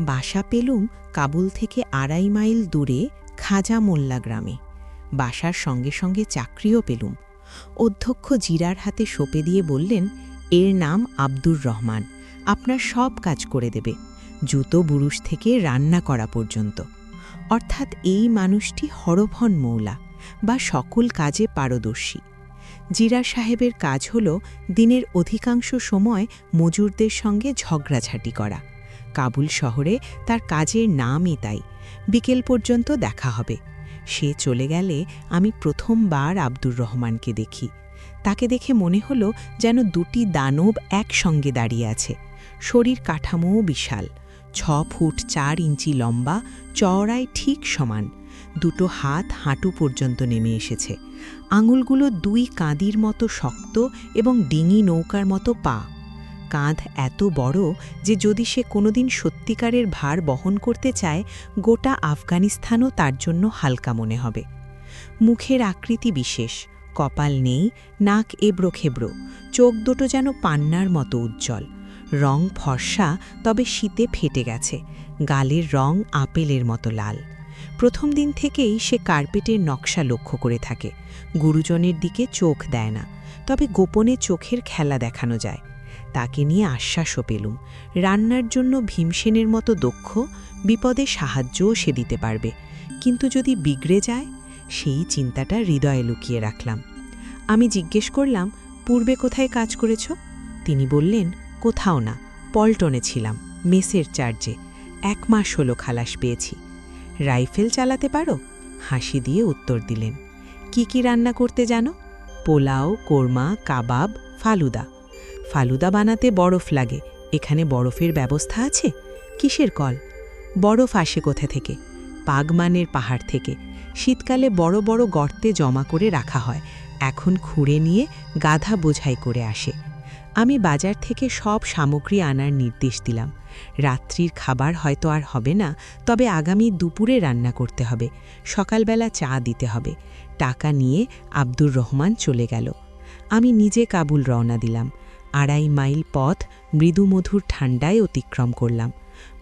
বাসা পেলুম কাবুল থেকে ২.৫ মাইল দূরে খাজা মোল্লা গ্রামে। বাসার সঙ্গে সঙ্গে চাকরিও পেলুম। অধ্যক্ষ জিরার হাতে সঁপে দিয়ে বললেন, এর নাম আব্দুর রহমান, আপনার সব কাজ করে দেবে, জুতো বুরুশ থেকে রান্না করা পর্যন্ত। অর্থাৎ এই মানুষটি হরভন মৌলা বা সকল কাজে পারদর্শী। জিরা সাহেবের কাজ হল দিনের অধিকাংশ সময় মজুরদের সঙ্গে ঝগড়াঝাটি করা। কাবুল শহরে তার কাজের নামই তাই, বিকেল পর্যন্ত দেখা হবে। সে চলে গেলে আমি প্রথমবার আব্দুর রহমানকে দেখি। তাকে দেখে মনে হলো যেন দুটি দানব একসঙ্গে দাঁড়িয়ে আছে। শরীর কাঠামোও বিশাল, ৬ ফুট ৪ ইঞ্চি লম্বা, চওড়ায় ঠিক সমান। দুটো হাত হাঁটু পর্যন্ত নেমে এসেছে। আঙুলগুলো ২ কাঁদির মতো শক্ত এবং ডিঙি নৌকার মতো পা। কাঁধ এত বড় যে যদি সে কোনোদিন সত্যিকারের ভার বহন করতে চায়, গোটা আফগানিস্তানও তার জন্য হালকা মনে হবে। মুখের আকৃতি বিশেষ, কপাল নেই, নাক এবড়ো খেবড়ো, চোখ দুটো যেন পান্নার মতো উজ্জ্বল। রং ফর্সা, তবে শীতে ফেটে গেছে। গালের রং আপেলের মতো লাল। প্রথম দিন থেকেই সে কার্পেটের নকশা লক্ষ্য করে থাকে। গুরুজনের দিকে চোখ দেয় না, তবে গোপনে চোখের খেলা দেখানো যায়। তাকে নিয়ে আশ্বাসও পেলুম, রান্নার জন্য ভীমসেনের মতো দক্ষ, বিপদে সাহায্যও সে দিতে পারবে। কিন্তু যদি বিগড়ে যায়, সেই চিন্তাটা হৃদয়ে লুকিয়ে রাখলাম। আমি জিজ্ঞেস করলাম, পূর্বে কোথায় কাজ করেছ? তিনি বললেন, কোথাও না, পল্টনে ছিলাম, মেসের চার্জে। ১ মাস হলো খালাস পেয়েছি। রাইফেল চালাতে পারো? হাসি দিয়ে উত্তর দিলেন। কি কি রান্না করতে জানো? পোলাও, কোরমা, কাবাব, ফালুদা। ফালুদা বানাতে বরফ লাগে, এখানে বরফের ব্যবস্থা আছে? কিসের কল? বরফ আসে কোথা থেকে? পাগমানের পাহাড় থেকে। শীতকালে বড় বড় গর্তে জমা করে রাখা হয়, এখন খুঁড়ে নিয়ে গাধা বোঝাই করে আসে। আমি বাজার থেকে সব সামগ্রী আনার নির্দেশ দিলাম। রাত্রির খাবার হয়তো আর হবে না, তবে আগামী দুপুরে রান্না করতে হবে। সকালবেলা চা দিতে হবে। টাকা নিয়ে আব্দুর রহমান চলে গেল। আমি নিজে কাবুল রওনা দিলাম। ২.৫ মাইল পথ মৃদুমধুর ঠান্ডায় অতিক্রম করলাম।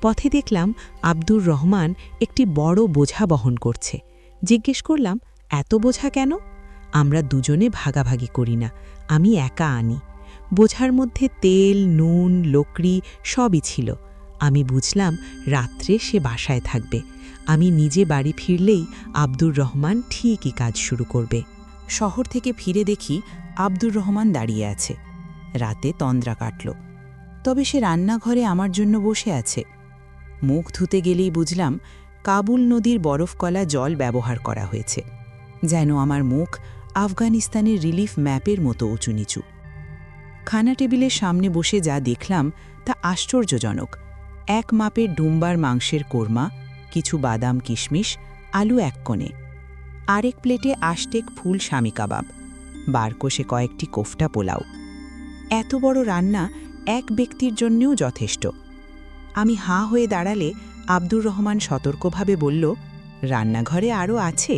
পথে দেখলাম আব্দুর রহমান একটি বড় বোঝা বহন করছে। জিজ্ঞেস করলাম, এত বোঝা কেন? আমরা দুজনে ভাগাভাগি করি না, আমি একা আনি। বোঝার মধ্যে তেল, নুন, লকড়ি সবই ছিল। আমি বুঝলাম রাত্রে সে বাসায় থাকবে। আমি নিজে বাড়ি ফিরলেই আব্দুর রহমান ঠিকই কাজ শুরু করবে। শহর থেকে ফিরে দেখি আব্দুর রহমান দাঁড়িয়ে আছে। রাতে তন্দ্রা কাটল, তবে সে রান্নাঘরে আমার জন্য বসে আছে। মুখ ধুতে গেলেই বুঝলাম কাবুল নদীর বরফকলা জল ব্যবহার করা হয়েছে, যেন আমার মুখ আফগানিস্তানের রিলিফ ম্যাপের মতো উঁচু নিচু। খানা টেবিলের সামনে বসে যা দেখলাম তা আশ্চর্যজনক। ১ মাপের ডুম্বার মাংসের কোরমা, কিছু বাদাম কিশমিশ, আলু ১ কোণে। আরেক প্লেটে আষ্টেক ফুল স্বামী কাবাব, বারকোষে কয়েকটি কোফটা পোলাও। এত বড় রান্না এক ব্যক্তির জন্যেও যথেষ্ট। আমি হাঁ হয়ে দাঁড়ালে আব্দুর রহমান সতর্কভাবে বলল, রান্নাঘরে আরও আছে।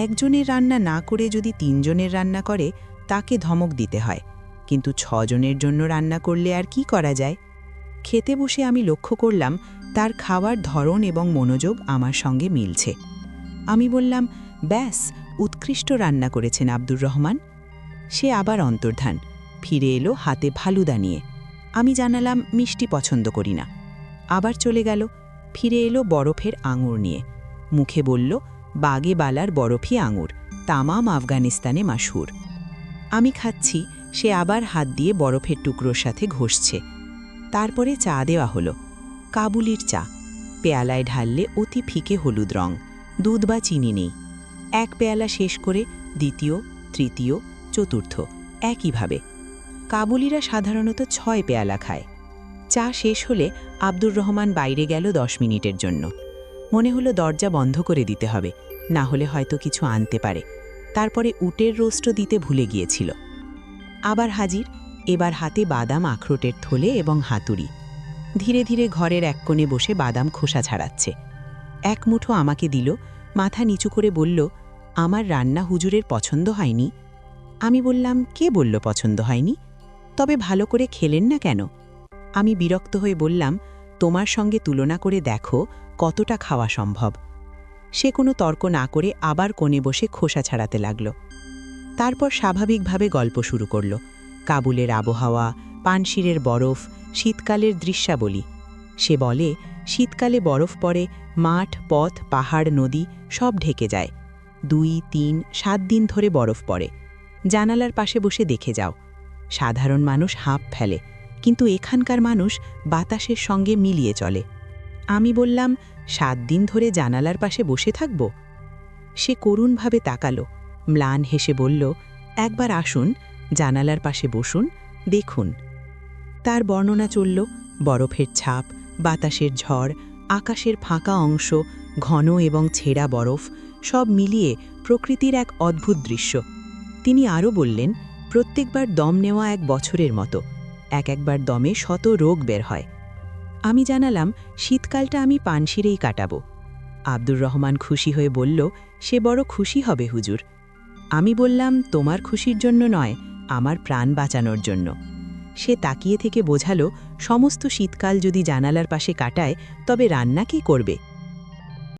একজনের রান্না না করে যদি ৩ জনের রান্না করে, তাকে ধমক দিতে হয়, কিন্তু ৬ জনের জন্য রান্না করলে আর কি করা যায়? খেতে বসে আমি লক্ষ্য করলাম তার খাওয়ার ধরন এবং মনোযোগ আমার সঙ্গে মিলছে। আমি বললাম, ব্যাস, উৎকৃষ্ট রান্না করেছেন আব্দুর রহমান। সে আবার অন্তর্ধান, ফিরে এলো হাতে ফালুদা নিয়ে। আমি জানালাম মিষ্টি পছন্দ করি না। আবার চলে গেল, ফিরে এলো বরফের আঙুর নিয়ে। মুখে বলল, বাগে বালার বরফি আঙুর, তামাম আফগানিস্তানে মাশহুর। আমি খাচ্ছি, সে আবার হাত দিয়ে বরফের টুকরোর সাথে ঘষছে। তারপরে চা দেওয়া হলো, কাবুলির চা। পেয়ালায় ঢাললে অতি ফিকে হলুদ রং, দুধ বা চিনি নেই। ১ পেয়ালা শেষ করে দ্বিতীয়, তৃতীয়, চতুর্থ একইভাবে। কাবুলিরা সাধারণত ৬ পেয়ালা খায়। চা শেষ হলে আব্দুর রহমান বাইরে গেল ১০ মিনিটের জন্য। মনে হলো দরজা বন্ধ করে দিতে হবে, না হলে হয়তো কিছু আনতে পারে। তারপরে উটের রোস্টও দিতে ভুলে গিয়েছিল। আবার হাজির, এবার হাতে বাদাম, আখরোটের থলে এবং হাতুড়ি। ধীরে ধীরে ঘরের এক কোণে বসে বাদাম খোসা ছাড়াচ্ছে। ১ মুঠো আমাকে দিল, মাথা নিচু করে বলল, আমার রান্না হুজুরের পছন্দ হয়নি। আমি বললাম, কে বলল পছন্দ হয়নি? তবে ভালো করে খেলেন না কেন? আমি বিরক্ত হয়ে বললাম, তোমার সঙ্গে তুলনা করে দেখো কতটা খাওয়া সম্ভব। সে কোনো তর্ক না করে আবার কোণে বসে খোসা ছাড়াতে লাগল। তারপর স্বাভাবিকভাবে গল্প শুরু করল। কাবুলের আবহাওয়া, পানশিরের বরফ, শীতকালের দৃশ্যাবলী। সে বলে, শীতকালে বরফ পড়ে, মাঠ, পথ, পাহাড়, নদী সব ঢেকে যায়। 2, 3, 7 দিন ধরে বরফ পড়ে। জানালার পাশে বসে দেখে যাও। সাধারণ মানুষ হাঁপ ফেলে, কিন্তু এখানকার মানুষ বাতাসের সঙ্গে মিলিয়ে চলে। আমি বললাম, 7 দিন ধরে জানালার পাশে বসে থাকব? সে করুণভাবে তাকালো, ম্লান হেসে বলল, একবার আসুন, জানালার পাশে বসুন, দেখুন। তার বর্ণনা চলল, বরফের ছাপ, বাতাসের ঝড়, আকাশের ফাঁকা অংশ, ঘন এবং ছেঁড়া বরফ, সব মিলিয়ে প্রকৃতির এক অদ্ভুত দৃশ্য। তিনি আরও বললেন, প্রত্যেকবার দম নেওয়া এক বছরের মতো, একবার দমে শত রোগ বের হয়। আমি জানালাম, শীতকালটা আমি পানশিরেই কাটাবো। আব্দুর রহমান খুশি হয়ে বলল, সে বড় খুশি হবে হুজুর। আমি বললাম, তোমার খুশির জন্য নয়, আমার প্রাণ বাঁচানোর জন্য। সে তাকিয়ে থেকে বোঝালো, সমস্ত শীতকাল যদি জানালার পাশে কাটায় তবে রান্না কে করবে?